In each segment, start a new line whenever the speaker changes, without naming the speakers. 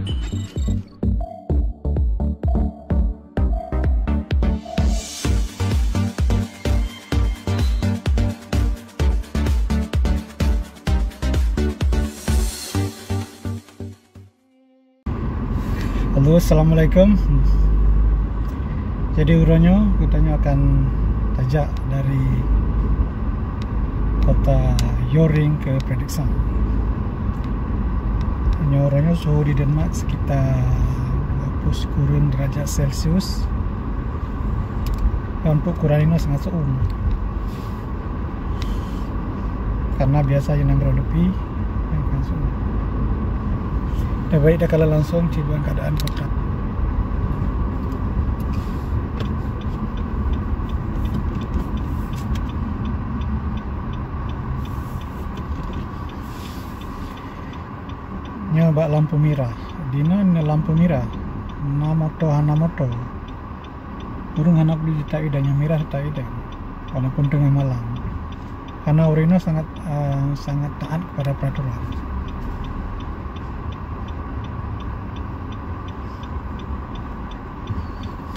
Halo, assalamualaikum. Jadi urangnya kita akan tajak dari kota Hjørring ke Fredrikstad. Urangnya suhu di Denmark sekitar 20 kurun derajat Celsius. Dan untuk kurang ini sangat suhu. Karena biasa yang 6 lebih yang akan suhu. Dah baik dah kalau langsung cibuan keadaan kota. Nya bak lampu merah. Dina ni lampu merah. Hana moto. Urung hana beli tak idanya merah tak ida. Walaupun tengah malam. Karena urino sangat taat kepada peraturan.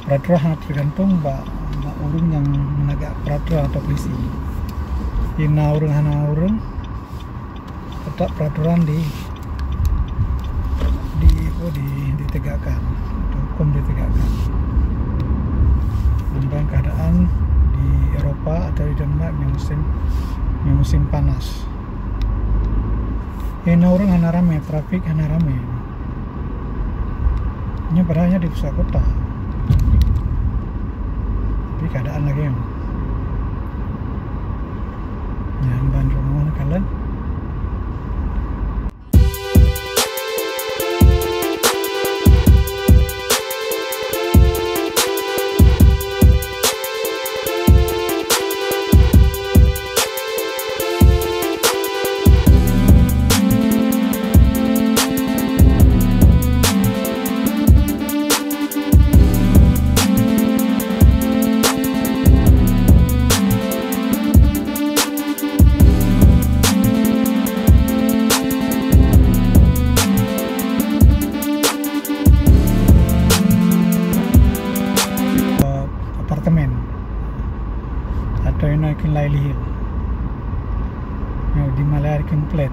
Peraturan sangat tergantung bak urung yang menegak peraturan atau polisi. Hina urung hana urung tetap peraturan ditegakkan, hukum ditegakkan. Tentang keadaan di Eropa atau di Denmark yang musim panas. Hina urung hana rame, trafik hana rame. Ini padahalnya di pusat kota. Tapi keadaan lagi yang ban rumah kalian. Apartemen atau yang akan lain di Malaysia akan flat,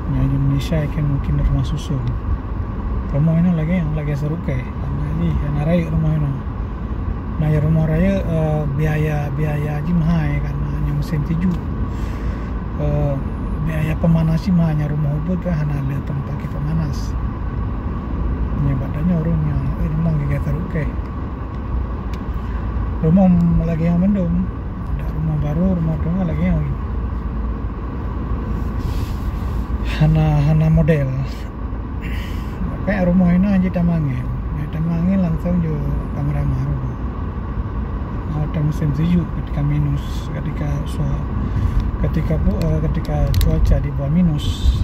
yang di Indonesia akan mungkin rumah susun. Rumah ini lagi seru ke, jadi yang raya rumah ini. Nah, ya rumah raya biaya aja mahal karena hanya musim sejuk. Biaya pemanas sih mahalnya rumah ubud kan hanya ada tempat pemanas. Ini badannya orangnya rumah gak seru ke. Rumah lagi yang mendung, ada rumah baru, rumah tua lagi yang hana model. Kayak rumah ini aja tamangin langsung jo kamera maru. Ada musim sejuk ketika minus, ketika cuaca di bawah minus,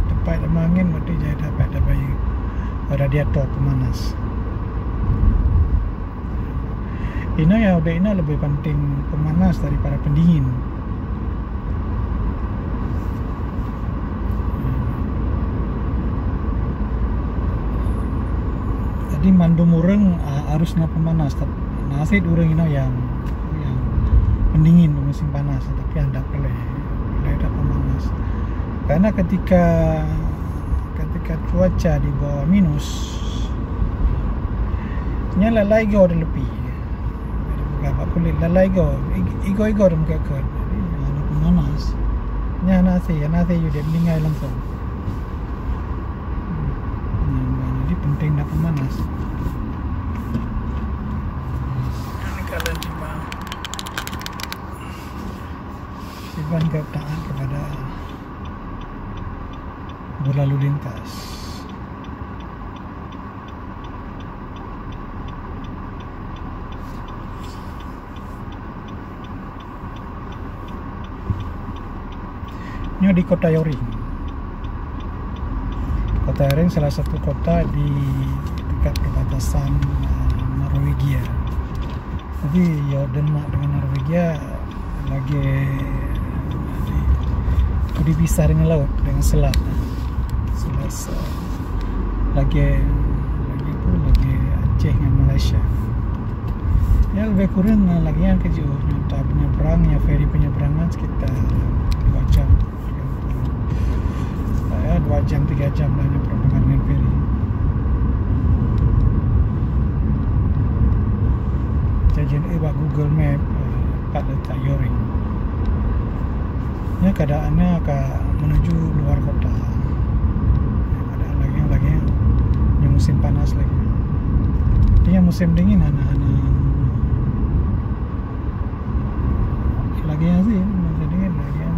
tempat tamangin berarti jadi dapat radiator pemanas. Ini lebih penting pemanas daripada pendingin. Jadi mandum urang harusnya pemanas, nasid urang ini yang pendingin musim panas, tapi anda boleh ada pemanas. Karena ketika cuaca di bawah minus, nyala lagi ada lebih. Gak kulit lalai go, igo orang kekar, jadi pemanas. Nasi juga meninggal langsung. Jadi penting nak pemanas. Ini kalian tiba taat kepada berlalu lintas. Ini di kota Hjørring. Kota Hjørring salah satu kota di dekat perbatasan Norwegia. Jadi Denmark dengan Norwegia lagi dipisah dengan laut, dengan selat. Jelas lagi Aceh dengan Malaysia. Ya lebih kurang lagi yang keju nyata penyeberangnya feri penyeberangan sekitar 2 jam. Ya 2 jam 3 jam lah penyeberangan dengan feri. Jadi Google Map kat letak Yoring. Ya keadaannya menuju luar kota. Keadaan lagi yang musim panas lagi. Ini yang musim dingin anak-anak. Lagi yang sih musim dingin lagi yang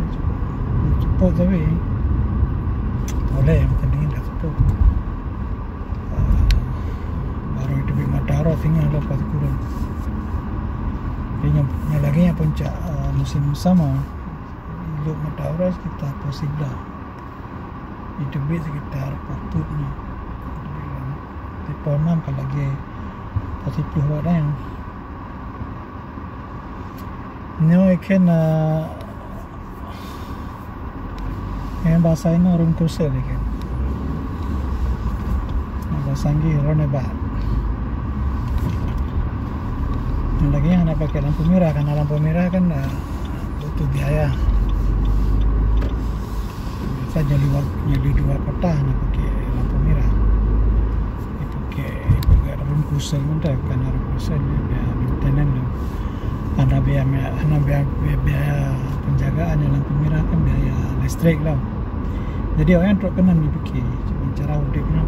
cepat tapi boleh musim dingin dah cepat. Baru itu di Matahari tinggal lepas kurang. Ini yang lagi yang puncak musim sama. Hidup Matahari sekitar Posibla. Itu bit sekitar Putnya. Di Ponam kalau lagi Posibla buat yang ni ikan yang bahasa ini orang kursa ikan. Bahasa Inggris Ronebat. Yang lagi yang nak pakai lampu merah, karena lampu merah kan butuh biaya. Saja di luar kota nak pakai lampu merah. Pakai room cruiser pun tak, karena room cruiser biaya maintenance tu. Ada biaya penjagaan yang lampu merah kan biaya listrik lah. Jadi orang tak kena dipikir cara udiknya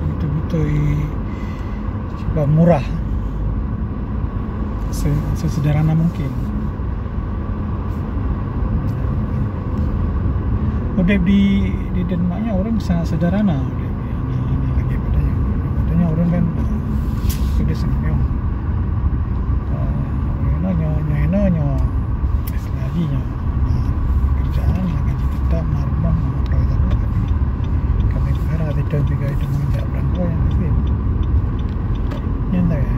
betul-betul cuba murah, sesederhana mungkin. Udip di Denmarknya orang sangat sederhana. Lagi katanya orang kan sudah senang. Nyo lagi kerjaan gaji tetap rumah motor itu kami perkara tidak juga itu menginjak berangkau yang mungkin yang tak ya.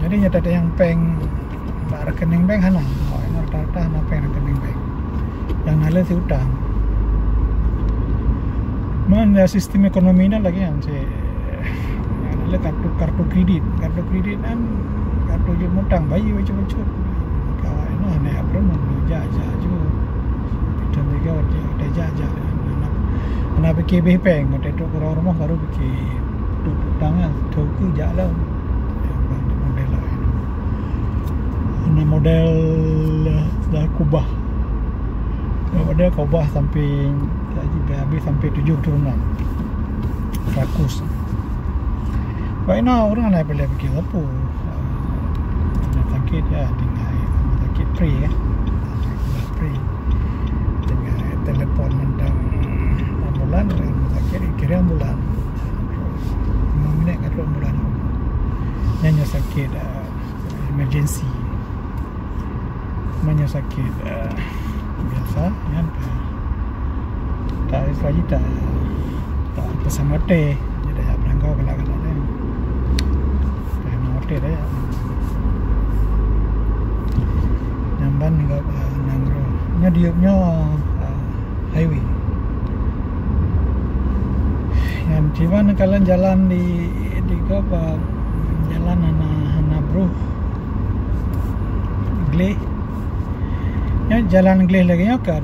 Jadi nyata ada yang peng rekening bank hana rata-rata hana peng rekening bank yang nala si utang man ya sistem ekonomi ni lagi yang si nala kartu kredit kan kartu je mutang bayi macam-macam kawan no ane abram jaja ju pitan juga ada jaja anak fikir behpeng ada tu orang rumah baru fikir tangan tu ke jalan model lain ini model dah kubah model kubah sampai habis sampai 7 turunan rakus baik nah orang lain boleh fikir apa sakit ya dengan sakit pre ya pre dengan telepon tentang ambulan sakit kira ambulan 5 minit kat ambulan nyanyi sakit emergency nyanyi sakit biasa ya tak lagi tak pesan hotel jadi ya berangkau kalau-kalau dia kena hotel dia Namban hingga Nangro nya diupnya highway yang ciwan kalian jalan di apa jalan hana bro Gleh ya jalan Gleh lagi ya kan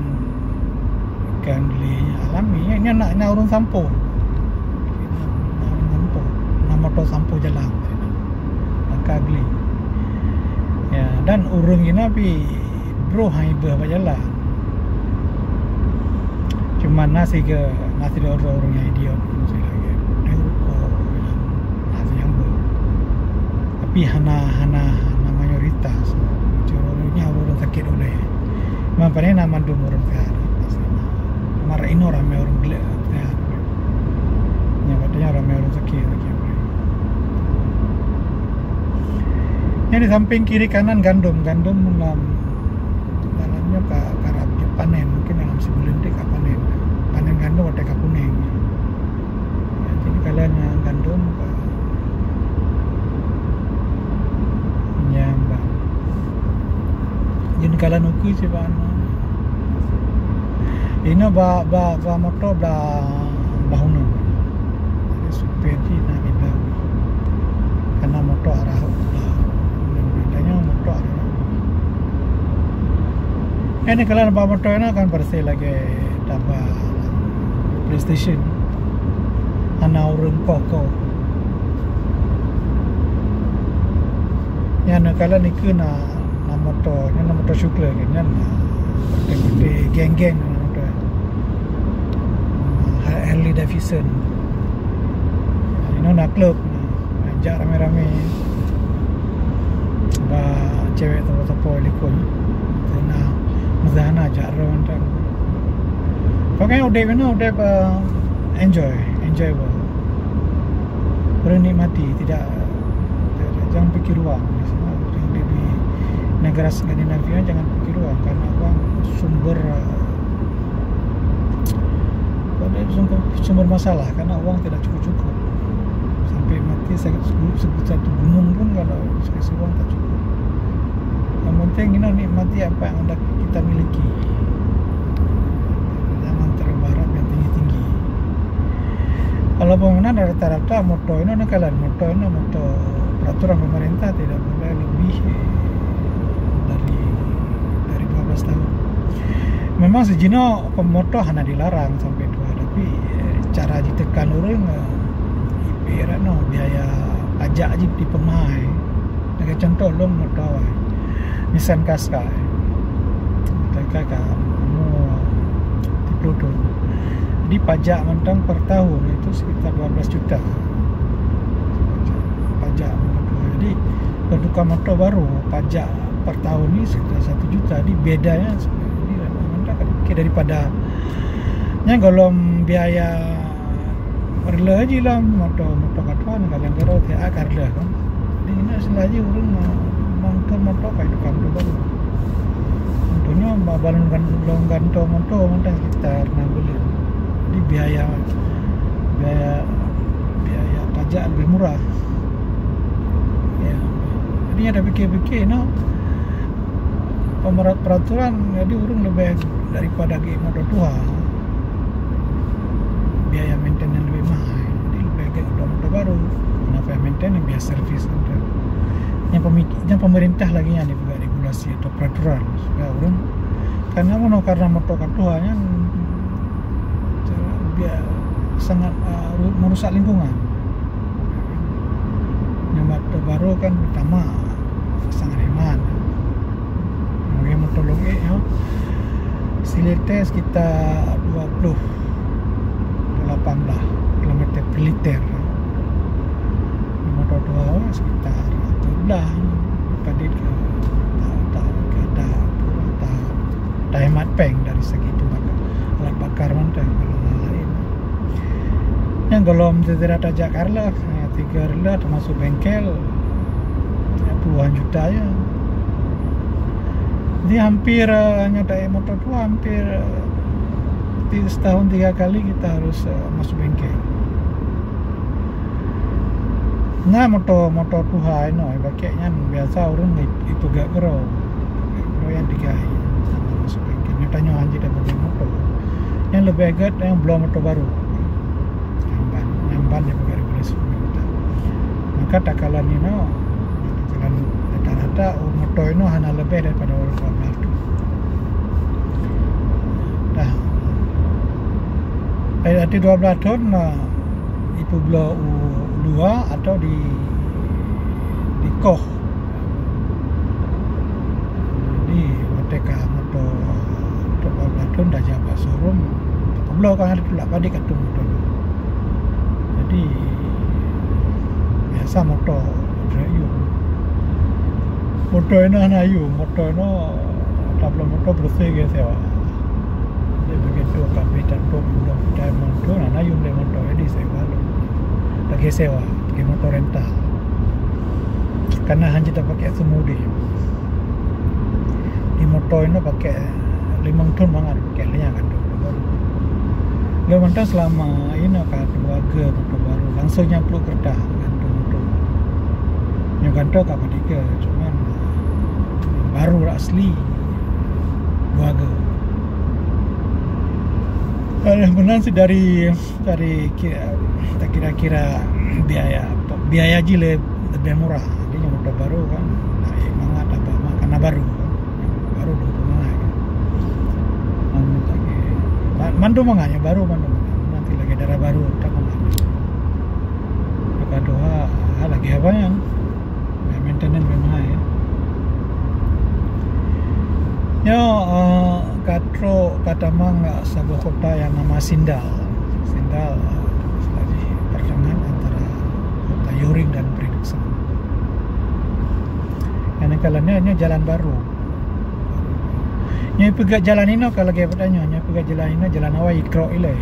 Gleh alami ya nak urun sampo nak motor sampo jalan maka Gleh ya dan urung ini tapi bro hai berapa jalan cuma nasi ada orang yang idiot nasi lagi nasi yang ber tapi hana mayoritas orangnya orang sakit oleh memang pada nama dum orang sehat marah ini ramai orang sehat yang katanya ramai orang sakit lagi. Yang di samping kiri kanan gandum dalamnya karap panen mungkin dalam sebulan dia panen gandum atau kuning ya, jadi kalian yang gandum yang bang jadi kalian uku sih bang ini ba motor lahuna. Jadi supir di nak bidau. Karena motor arah lah. Adanya motor arah. Ini kalau nampak motor ini akan bersih lagi dapat PlayStation. Ana urun koko. Yang kalau ni kena motor, ni motor syukla kan. Gede geng-geng motor. Harley Davidson. Ini nak klub, ajak rame-rame. Bah cewek topo-topo likun. Kena muzahana jarro macam. Pokoknya udah enjoyable. Menikmati, jangan fikir uang. Di negara Skandinavia jangan fikir uang karena uang sumber masalah, karena uang tidak cukup sampai mati sebut satu gunung pun kalau sekali uang tak cukup. Yang penting kita nikmati apa yang kita miliki, jangan terbarat yang tinggi-tinggi. Kalau bangunan rata-rata motor ini motor peraturan pemerintah tidak boleh lebih dari 12 tahun. Memang sejino pemotor hanya dilarang sampai 2, tapi cara ditekan orang biaya pajak aja dipemai. Sebagai contoh long motor Nissan Qashqai. Mereka mau diproduk. Jadi pajak mentang per tahun itu sekitar 12 juta. Pajak motor. Jadi bertukar motor baru pajak per tahun ini sekitar 1 juta. Jadi bedanya daripada yang golong biaya perla aja lah motor katuan kalian kira tidak karla kan. Jadi ini selagi orang mangkir motor kayak tukang motor baru. Contohnya balon gantung motor mentang sekitar 6 bulan. Jadi biaya pajak lebih murah. Ya. Jadi ada fikir-fikir pemerat peraturan, jadi orang lebih daripada motor tua, biaya maintenance lebih mahal. Jadi lebih ke motor baru. Kenapa maintenance biaya servis? Yang pemerintah lagi yang dibuat regulasi atau peraturan supaya orang karena motor tua yang sangat merusak lingkungan. Yang motor baru kan pertama sangat hemat. Yang motor logik siliter sekitar 18 km per liter. Motor tua sekitar 17. Tadi tak hemat peng dari segi alat bakar mentah. Yang golong tidak tajak karla 3 rela termasuk bengkel puluhan juta ya. Jadi hampir hanya dari motor tua hampir setahun 3 kali kita harus masuk bengkel. Nah motor tua ini pakainya biasa orang itu gak kero yang digai masuk bengkel. Ini tanya anji dah beli motor. Yang lebih agak yang belum motor baru. Yang ban yang bukan regulasi pemerintah. Maka tak kalah ni jalan rata-rata motor ini hanya lebih daripada orang 12 tu. Dah. Dari 12 tahun ibu belah luar atau di koh. Jadi mereka motor 12 tahun dah jabat showroom. Belah kan ada pula pada kat motor. Jadi biasa motor ayu. Motor ini hanya ayu, motor ini tabla motor bersih ke sewa. Dia begitu kami tanpa belum diamond tu, hanya ayu le motor ini sewa. Lagi sewa, pakai motor rental. Karena hanya kita pakai semudi. Di motor ini pakai 5 ton banget, pakai liang kan tu. Dia mentang selama ini kan 2 motor baru langsung nyampluk kereta gantung motor. Yang gantung kat 3 cuman baru asli 2 Benar sih dari kira-kira biaya aja lebih murah. Jadi yang motor baru kan, mangat apa karena baru kan, baru 20 mangat. Mandu manganya baru mandu nanti lagi darah baru tak mangat. Kedua lagi apa yang maintenance memang ya. Yo kata mangga sebuah kota yang nama Sindal lagi pertengahan antara kota Yoring dan Brinksang. Karena kalanya jalan baru. Nya pegak jalan ini kalau lagi bertanya, nya pegak jalan ini jalan awal ikro ile.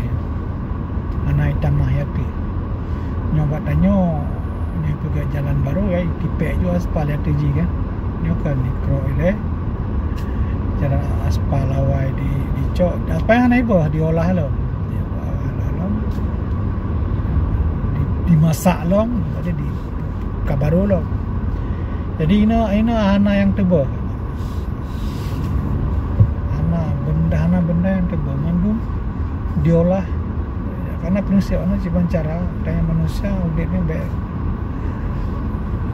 Anak hitam mahayati. Nyoba tanya nya pegak jalan baru ya kipek juga aspal ya TG kan. Nya kan ikro ile. Jalan aspal awal dicok. Apa yang naik bah diolah lo. Dimasak lo, jadi di kabaru lo. Jadi ini anak yang tebal. Benda yang tebal mandum diolah karena manusia cuma cara tanya manusia udahnya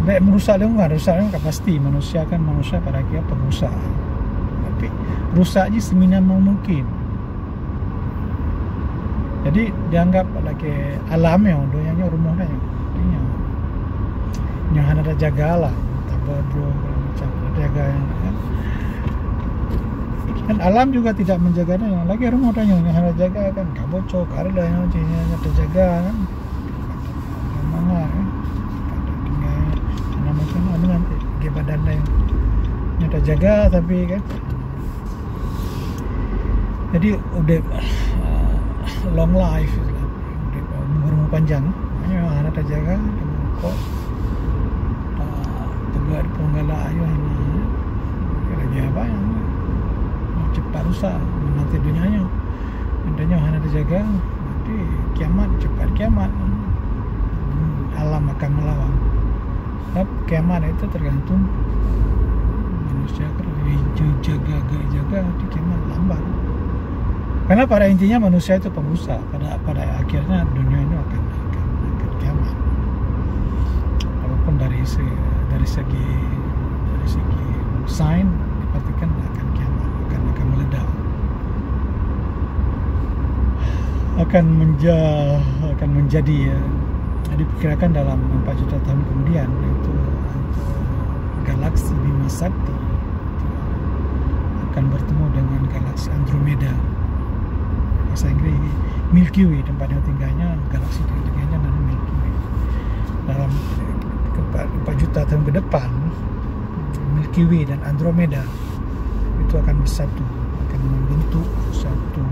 baik merusak dia enggak rusak kan pasti manusia pada akhirnya pengusaha tapi rusak aja seminimal mungkin. Jadi dianggap lagi alam ya doanya rumahnya yang ada jaga lah tabodro macam jaga yang kan. Dan alam juga tidak menjaganya yang lagi rumah tanya yang harus jaga kan kabocok ada yang terjaga kan mana kan tinggal macam mana nanti di badan yang terjaga tapi kan jadi udah long life umur panjang hanya harus terjaga kok tegak penggala ayo lagi apa yang cepat rusak nanti dunianya hanya dijaga nanti cepat kiamat alam akan melawan. Tapi kiamat itu tergantung manusia jaga di kiamat lambat karena pada intinya manusia itu pengusaha pada akhirnya dunia ini akan kiamat walaupun dari segi sign dipastikan akan kiamat akan meledak akan menjadi ya, diperkirakan dalam 4 juta tahun kemudian itu galaksi Bima Sakti akan bertemu dengan galaksi Andromeda bahasa Inggris Milky Way tempatnya tinggalnya galaksi tinggalnya dan Milky Way dalam 4 juta tahun ke depan Milky Way dan Andromeda itu akan bersatu, akan membentuk satu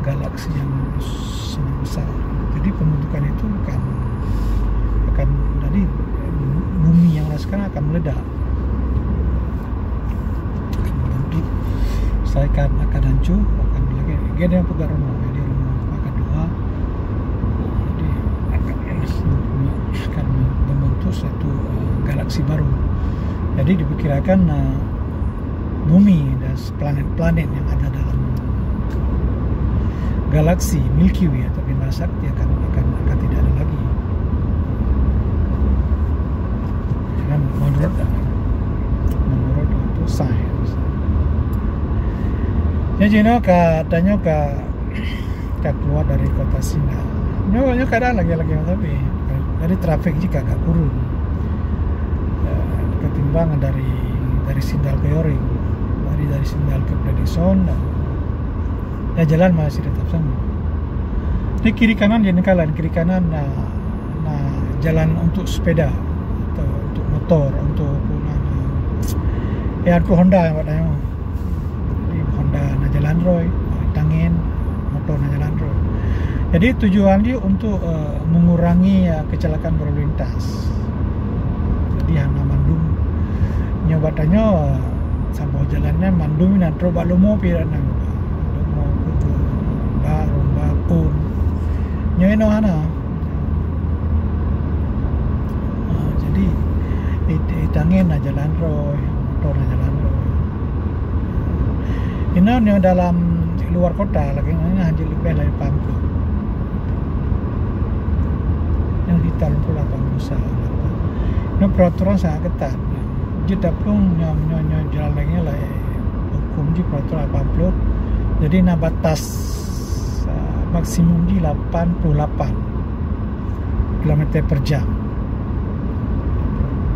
galaksi yang sangat besar. Jadi pembentukan itu akan dari bumi yang sekarang akan meledak, akan membentuk, saya akan hancur, akan lagi dia yang pegang rumah, jadi rumah akan dua, jadi akan membentuk satu galaksi baru. Jadi diperkirakan bumi dan planet-planet yang ada dalam galaksi Milky Way atau Bima Sakti akan tidak ada lagi. Dan menurut itu sains. Jadi katanya keluar dari kota Sindal. Nyonya kadang lagi tapi dari trafik jika agak kurun. Ketimbang dari Sindal ke Yoring, dari Sindal ke Predison, ya jalan masih tetap sama. Ini kiri kanan kiri kanan jalan untuk sepeda atau untuk motor, untuk aku Honda yang katanya. Jadi Honda jalan roy, tangin motor jalan roy. Jadi tujuannya untuk mengurangi kecelakaan berlalu lintas. Jadi hanya mandum nyobatannya sampai jalannya mandum dan terobak lomo piranang lomo kudu rumba pun nyoino hana jadi itangin jalan roy motor jalan roy ini dalam luar kota lagi lebih 80. Yang kita 80 ini peraturan sangat ketat. Jadi pun nyonya jalan lagi lah hukum di peraturan 80. Jadi nak batas maksimum di 88 km per jam.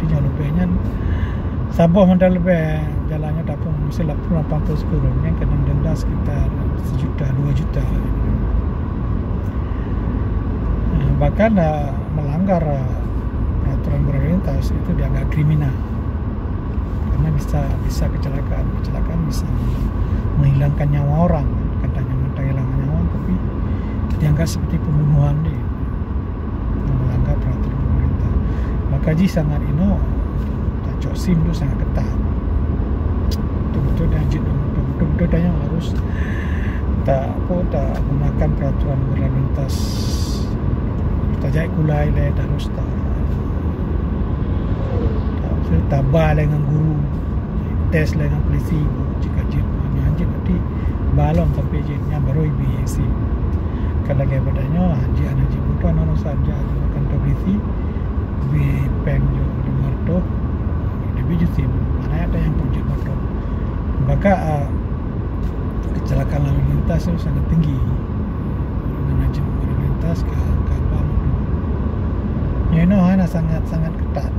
Jadi jangan lupa Sabah mandal lebih jalannya dapur mesti 80 sekurang yang kena denda sekitar 1 juta 2 juta. Bahkan melanggar peraturan berlalu lintas itu dianggap kriminal karena bisa kecelakaan bisa menghilangkan nyawa orang, katanya menghilangkan nyawa, tapi dianggap seperti pembunuhan dia, melanggar peraturan pemerintah. Maka ji sangat tak SIM itu sangat ketat, betul-betul dan yang harus tak gunakan peraturan berlalu lintas. Tajak kulai le harus tak dengan guru, tes dengan polisi jika anjing berarti balong sampai jinnya baru IBC. Kalau lagi badannya haji butuh anak saja akan polisi bi peng jo di marto di biju sim mana ada yang puji motor. Maka kecelakaan lalu lintas itu sangat tinggi. Manajemen lalu lintas ke hanya sangat ketat.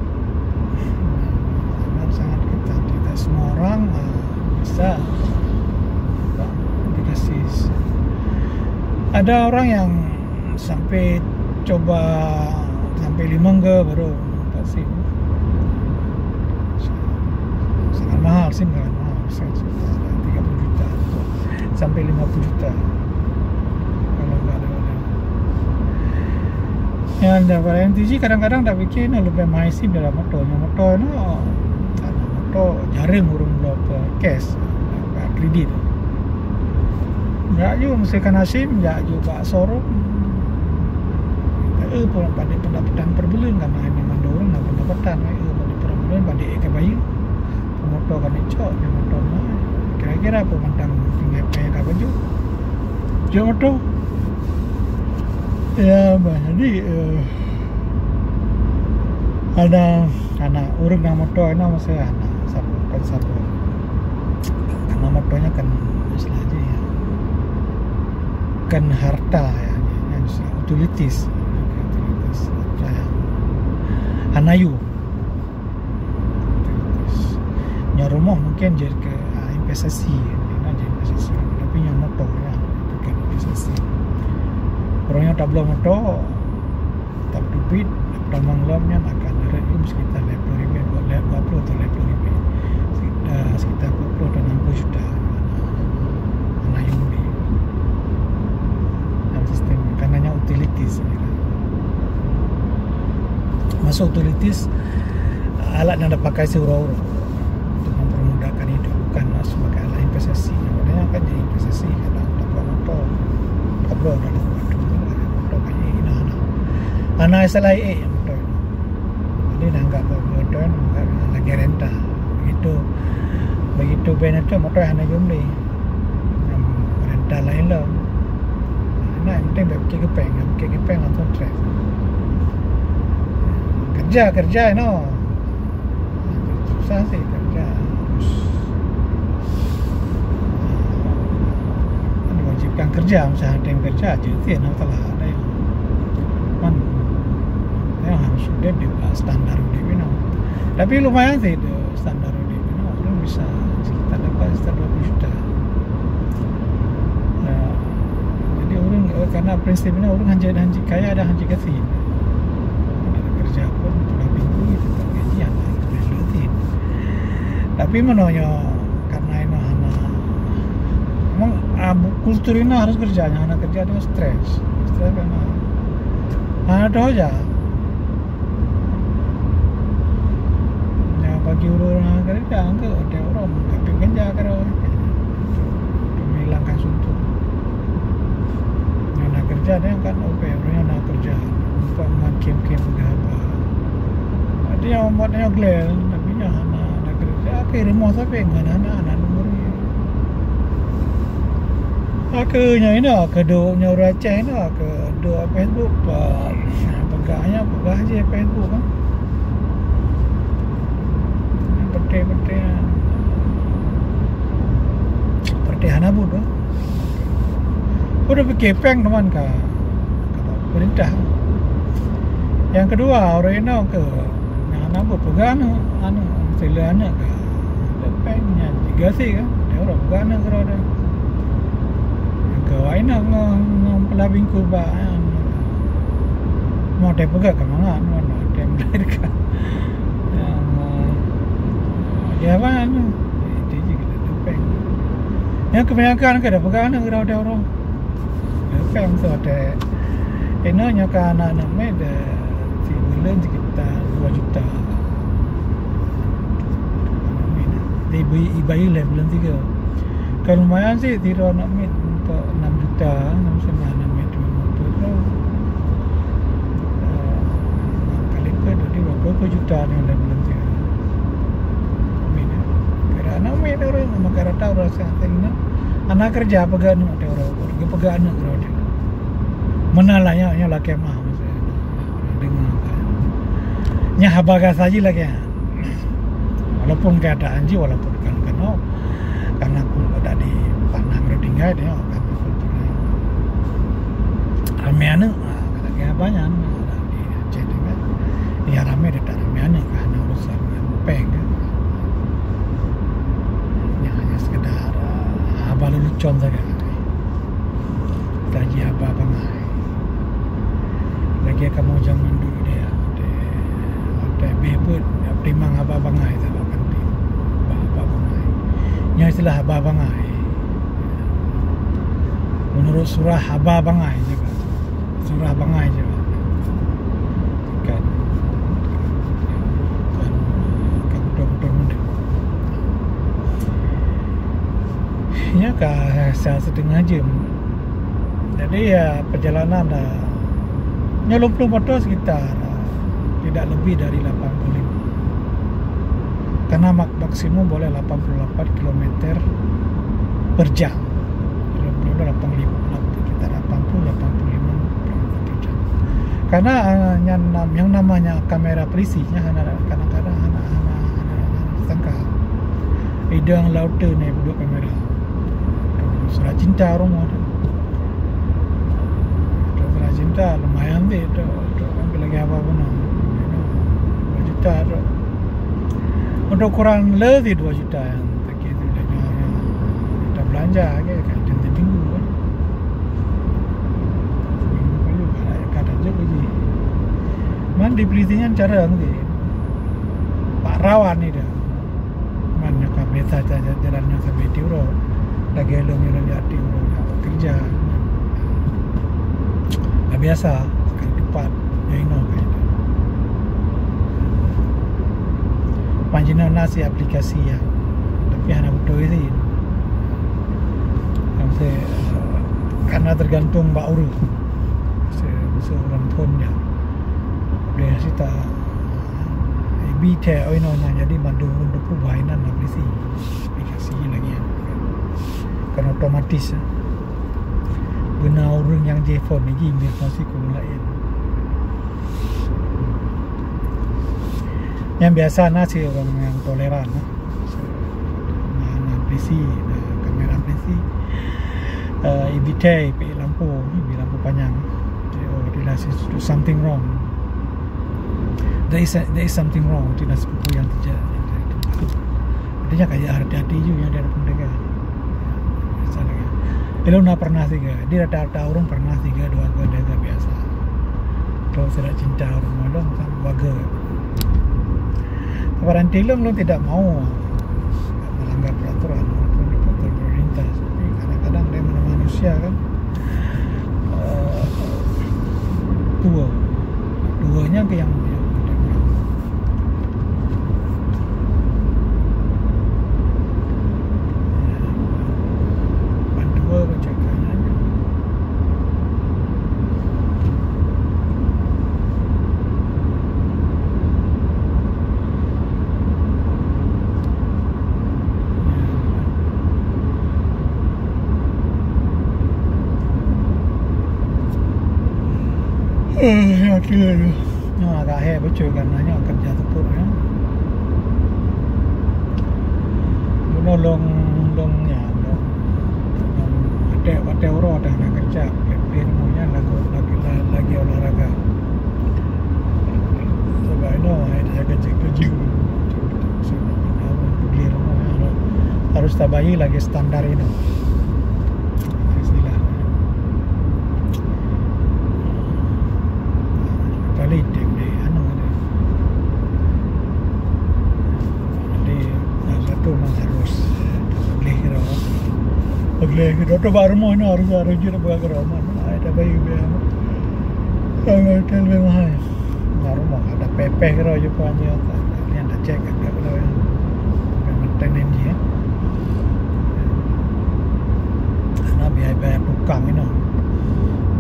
Sangat ketat. Tidak semua orang bisa dikasih. Ada orang yang sampai coba sampai 5 ke baru kasih. Sangat mahal SIM kan. 30 juta sampai 50 juta. Yang dapat NTG kadang-kadang tak fikir lebih mahal SIM dalam motor jaring urung blok cash kredit. Ya juga mesti kena SIM, ya juga sorong. Pun pada pendapatan per bulan karena ini mandorong nak pendapatan. Pada per bulan pada ke bayu. Motor kan cok, motor kira-kira pemandang tinggal payah baju. Jual motor. Ya, jadi ada anak urut dengan motor ini masih anak sabu karena motornya kan istilahnya ya kan harta ya yang utilities hanayu nya rumah mungkin jadi ke investasi tapi yang motor ya bukan investasi. Orangnya tak belum motor, tak duit, tak manglomnya akan ada sekitar 20 atau 50 sekitar 40 atau 60 juta. Anak yang beli dalam sistem karenanya utilities. Masuk utilities alat yang dipakai seurau-urau untuk mempermudahkan hidup, bukan sebagai alat investasi. Maknanya kan jadi investasi kadang tak buat motor, tak buat dalam waktu. Anak salah motor. Jadi dah enggak motor, lagi renta. Begitu ben itu motor hanya jumlah. Renta lain lah. Nah, ini bagi kepeng atau trek. Kerja susah sih kerja. Diwajibkan kerja, misalnya ada yang kerja jadi telah ada yang yang harus sudah di standar UDP tapi lumayan sih itu standar UDP orang bisa sekitar dapat sekitar 20 juta nah, jadi orang karena prinsipnya orang hanji kaya ada hanji kasih ada kerja pun sudah minggu itu tak gajian tapi menurutnya karena ini memang kultur ini harus kerjanya anak kerja dengan stres karena ada aja bagi orang kerja ke ada orang tapi kerja kalau menghilangkan suntuk yang kerja dia kan orangnya nak kerja bukan makin udah apa ada yang membuatnya glel tapi yang anak kerja akhirnya mau sampai dengan anak-anak umurnya Akunya ini kedua orang Aceh ini kedua Facebook pegahnya pegah je Facebook kan. Peti Hanabu tu. Udah berkepeng teman kata perintah. Yang kedua orang ini ke Hanabu pegah anu sila anak ke kepengnya tiga sih kan. Dia orang pegah anak kerana dia. Kau ini ngompelah bingku bah, mau dia pegak ke mana? Mau dia melahirkan. Dia apa? Itu je kita tepeng. Yang kebanyakan kita pegang nak kerana dia orang. Tepeng so ada. Ini nyoka anak-anak meda si bulan sekitar 2 juta. Dia ibayi lah bulan 3. Kalau lumayan sih tiru anak med untuk 6 juta, 6 med motor tu. Kali ke jadi berapa juta ni dalam bulan 3. Anak med orang nama kereta orang sangat ini. Anak kerja pegang ada orang, pergi pegang anak orang. Mana lah yang laki mah dengar. Nya habaga saja lagi. Walaupun keadaan je, walaupun kan karena aku ada di Panang tinggal dia kan kulturnya. Ramai anak, kata dia banyak ada di Aceh tinggal. Ya ramai dia tak ramai anak karena urusan peng. Hanya sekedar abah lelucon saja. Lagi abah bangai. Lagi kamu zaman dulu dia ada bebut, primang abah bangai saja. Yang istilah Abah Bangai. Menurut surah Abah Bangai juga. Surah Bangai juga. Kan betul-betul mudah. Ya kah saya setengah jam. Jadi ya perjalanan dah nyeluplu motor sekitar tidak lebih dari 85. Karena maksimum boleh 88 km per jam. Kalau 85 kita 80-85 km per jam. Karena yang namanya kamera presisnya kadang-kadang anak-anak sangka hidang laut ni dua kamera. Surah cinta orang ada. Surah cinta lumayan deh tu ambil lagi apa pun. 2 juta tu. Untuk kurang lebih 2 juta yang tak itu kita belanja ke kan minggu kan. Minggu kadang je pergi. Man di Pelitian cara nanti Pak Rawan ni dah. Man nak biasa saja jalannya sampai Tiro. Lagi elong-elong jati kerja. Dah biasa sekali tepat dia know kan. Panjina nasi aplikasi yang tapi hanya betul ini. Sampai karena tergantung Mbak Uru. Seorang pun dia. Dia sita ibi teh oinonya jadi mandu untuk perbaikan aplikasi lagi ya. Kan otomatis. Guna orang yang J-phone ni informasi kurang lain. Yang biasa nasi orang yang toleran apresi kamera apresi ibitay lampu panjang tidak something wrong there is something wrong tidak sepupu yang terjadi artinya kayak hati-hati juga yang ada pendekat kalau nak pernah tiga dia rata-rata orang pernah 3-2 ganda biasa kalau tidak cinta orang malam kan waga. Kabaran tilung lu tidak mau melanggar peraturan walaupun diputar perintah. Tapi kadang-kadang dia manusia kan duanya ke yang dua pencegahannya. Kira tu. Agak hair betul karena kerja tepuk ya. Long ada orang dah nak kerja plan punya lagi olahraga sebab dia kerja harus tabayi lagi standar ini istilah kali tim di satu harus Oke, kita tu baru mau harus jadi bagai ramai. Ada bayi biar, hotel memang. Baru mau ada PP kira je pun aja. Ni ada cek agak kalau memang tenem je. Anak biaya tukang ini.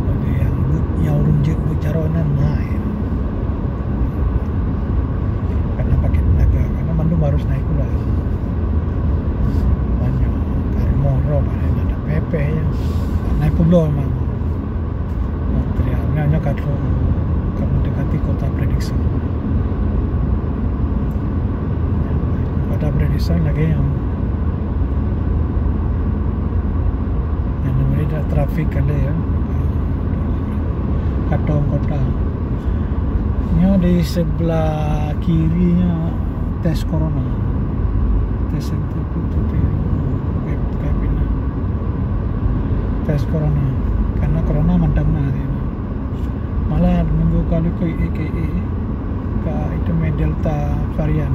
Jadi yang runjuk bercaronan mai. Karena pakai tenaga, karena mandum harus naik pula. Rob ada PP yang naik pulau memang. Teriaknya kalau kamu dekati kota prediksi. Kota prediksi lagi yang namanya trafik kali ya. Katong kota. Nya di sebelah kirinya tes corona. Tes itu tes corona karena corona mantap nanti malah minggu kali ke EKE ke itu delta varian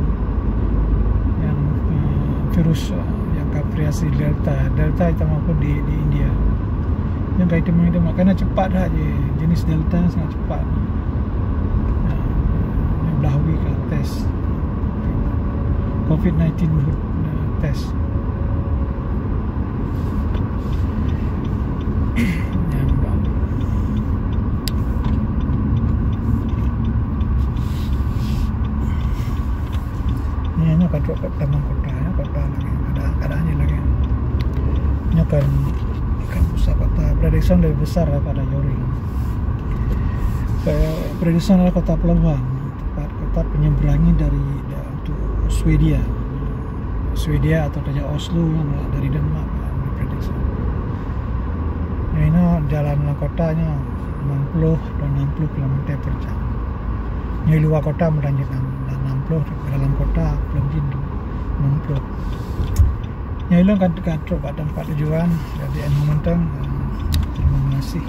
yang virus yang variasi delta itu maupun di India yang kayak itu makanya cepat aja jenis delta sangat cepat yang dahulu ke tes COVID-19 tes kat taman kota ya, kota lagi keadaannya lagi nyakan pusat kota prediksi lebih besar daripada Johor. Prediksi adalah kota pelabuhan, tempat penyeberangi dari untuk Swedia atau dari Oslo yang dari Denmark diprediksi. Ini jalan kotanya 60 atau 60 km per jam. Di luar kota melanjut 60, dalam kota belum jindu 60. Ya, ilang kan tempat tujuan jadi momentum terima kasih.